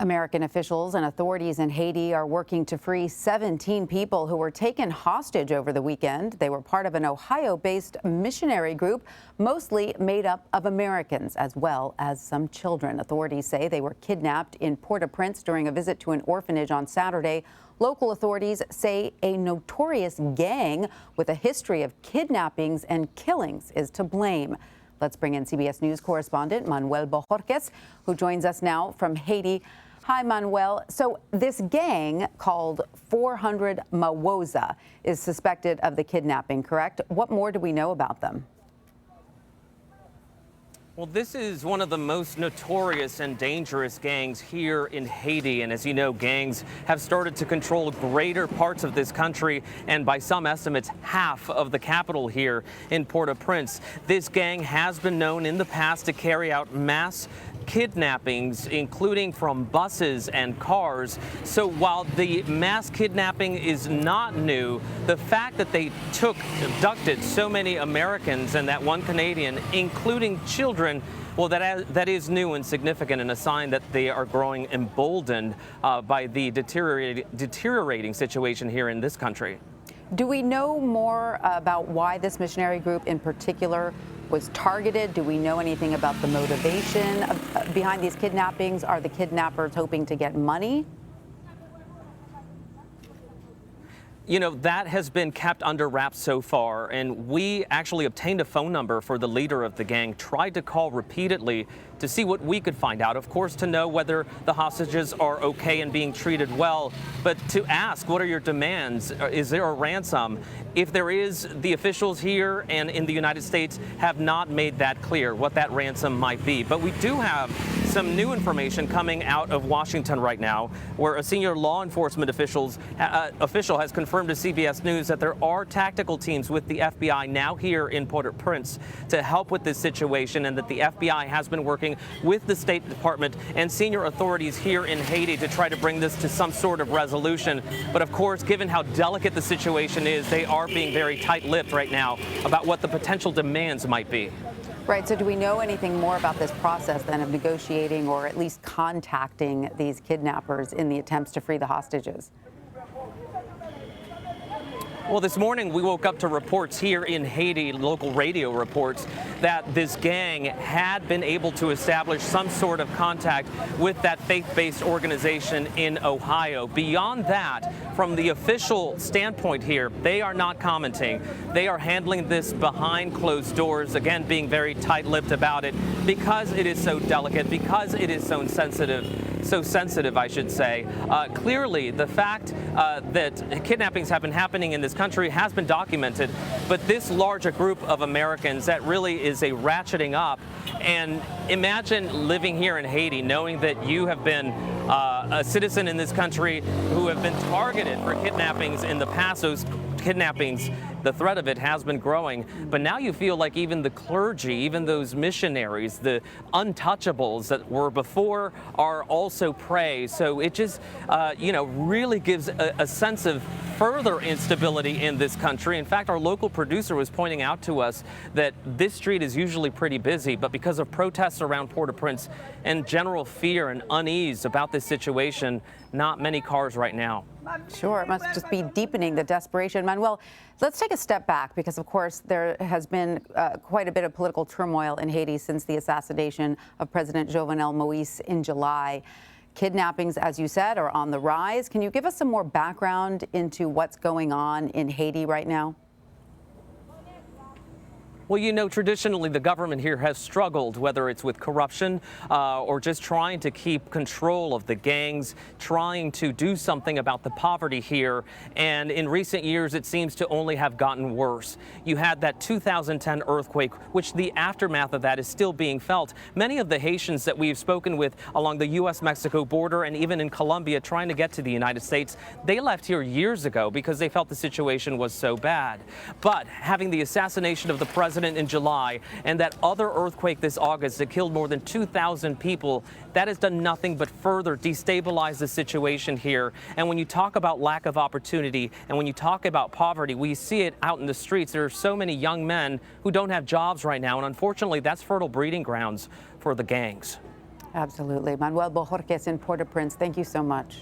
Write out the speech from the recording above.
American officials and authorities in Haiti are working to free 17 people who were taken hostage over the weekend. They were part of an Ohio-based missionary group, mostly made up of Americans, as well as some children. Authorities say they were kidnapped in Port-au-Prince during a visit to an orphanage on Saturday. Local authorities say a notorious gang with a history of kidnappings and killings is to blame. Let's bring in CBS News correspondent Manuel Bojorquez, who joins us now from Haiti. Hi, Manuel. So this gang called 400 Mawoza is suspected of the kidnapping, correct? What more do we know about them? Well, this is one of the most notorious and dangerous gangs here in Haiti. And as you know, gangs have started to control greater parts of this country, and by some estimates, half of the capital here in Port-au-Prince. This gang has been known in the past to carry out mass kidnappings, including from buses and cars. So while the mass kidnapping is not new, the fact that they abducted so many Americans and that one Canadian, including children, well, that is new and significant, and a sign that they are growing emboldened by the deteriorating situation here in this country. Do we know more about why this missionary group in particular was targeted? Do we know anything about the motivation behind these kidnappings? Are the kidnappers hoping to get money? You know, that has been kept under wraps so far, and we actually obtained a phone number for the leader of the gang, tried to call repeatedly to see what we could find out, of course, to know whether the hostages are okay and being treated well, but to ask, what are your demands? Is there a ransom? If there is, the officials here and in the United States have not made that clear, what that ransom might be. But we do have some new information coming out of Washington right now, where a senior law enforcement official has confirmed to CBS News that there are tactical teams with the FBI now here in Port-au-Prince to help with this situation, and that the FBI has been working with the State Department and senior authorities here in Haiti to try to bring this to some sort of resolution. But of course, given how delicate the situation is, they are being very tight-lipped right now about what the potential demands might be. Right. So do we know anything more about this process then of negotiating or at least contacting these kidnappers in the attempts to free the hostages? Well, this morning we woke up to reports here in Haiti, local radio reports, that this gang had been able to establish some sort of contact with that faith-based organization in Ohio. Beyond that, from the official standpoint here, they are not commenting. They are handling this behind closed doors, again, being very tight-lipped about it because it is so delicate, because it is so sensitive, I should say. Clearly, the fact that kidnappings have been happening in this country has been documented, but this large a group of Americans, that really is a ratcheting up. And imagine living here in Haiti, knowing that you have been a citizen in this country who have been targeted for kidnappings in the past. Those kidnappings, the threat of it has been growing, but now you feel like even the clergy, even those missionaries, the untouchables that were before, are also prey. So it just, really gives a sense of further instability in this country. In fact, our local producer was pointing out to us that this street is usually pretty busy, but because of protests around Port-au-Prince and general fear and unease about this situation, not many cars right now. Sure, it must just be deepening the desperation. Manuel, let's take a step back because, of course, there has been quite a bit of political turmoil in Haiti since the assassination of President Jovenel Moïse in July. Kidnappings, as you said, are on the rise. Can you give us some more background into what's going on in Haiti right now? Well, you know, traditionally the government here has struggled, whether it's with corruption or just trying to keep control of the gangs, trying to do something about the poverty here. And in recent years, it seems to only have gotten worse. You had that 2010 earthquake, which the aftermath of that is still being felt. Many of the Haitians that we've spoken with along the U.S.-Mexico border and even in Colombia trying to get to the United States, they left here years ago because they felt the situation was so bad. But having the assassination of the president in July and that other earthquake this August that killed more than 2,000 people, that has done nothing but further destabilize the situation here. And when you talk about lack of opportunity and when you talk about poverty, we see it out in the streets. There are so many young men who don't have jobs right now, and unfortunately that's fertile breeding grounds for the gangs. Absolutely. Manuel Bojorquez in Port-au-Prince, thank you so much.